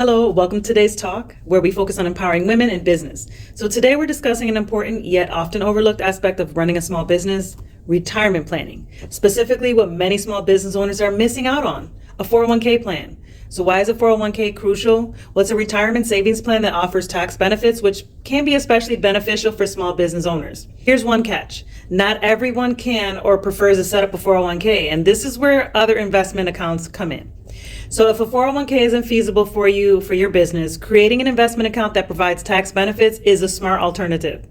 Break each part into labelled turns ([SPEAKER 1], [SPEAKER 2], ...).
[SPEAKER 1] Hello, welcome to today's talk, where we focus on empowering women in business. So today we're discussing an important yet often overlooked aspect of running a small business, retirement planning. Specifically, what many small business owners are missing out on, a 401k plan. So why is a 401k crucial? Well, it's a retirement savings plan that offers tax benefits, which can be especially beneficial for small business owners. Here's one catch. Not everyone can or prefers to set up a 401k, and this is where other investment accounts come in. So if a 401k isn't feasible for you, for your business, creating an investment account that provides tax benefits is a smart alternative.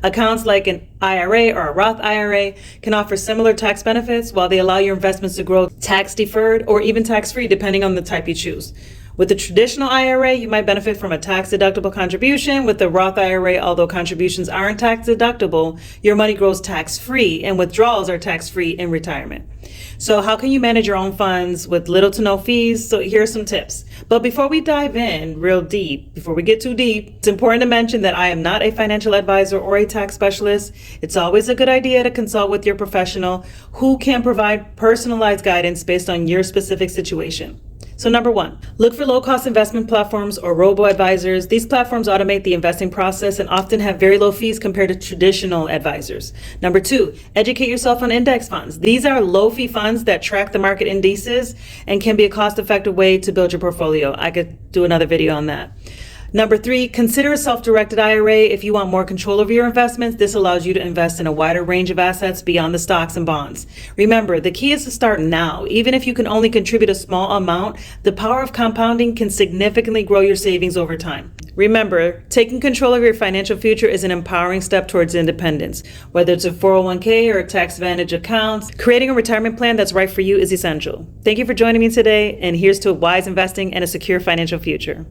[SPEAKER 1] Accounts like an IRA or a Roth IRA can offer similar tax benefits while they allow your investments to grow tax deferred or even tax free, depending on the type you choose. With the traditional IRA, you might benefit from a tax-deductible contribution. With the Roth IRA, although contributions aren't tax-deductible, your money grows tax-free and withdrawals are tax-free in retirement. So how can you manage your own funds with little to no fees? So here's some tips. But before we dive in real deep, before we get too deep, it's important to mention that I am not a financial advisor or a tax specialist. It's always a good idea to consult with your professional who can provide personalized guidance based on your specific situation. So number one, look for low-cost investment platforms or robo-advisors. These platforms automate the investing process and often have very low fees compared to traditional advisors. Number two, educate yourself on index funds. These are low-fee funds that track the market indices and can be a cost-effective way to build your portfolio. I could do another video on that. Number three, consider a self-directed IRA if you want more control over your investments. This allows you to invest in a wider range of assets beyond the stocks and bonds. Remember, the key is to start now. Even if you can only contribute a small amount, the power of compounding can significantly grow your savings over time. Remember, taking control of your financial future is an empowering step towards independence. Whether it's a 401k or a tax advantage account, creating a retirement plan that's right for you is essential. Thank you for joining me today, and here's to wise investing and a secure financial future.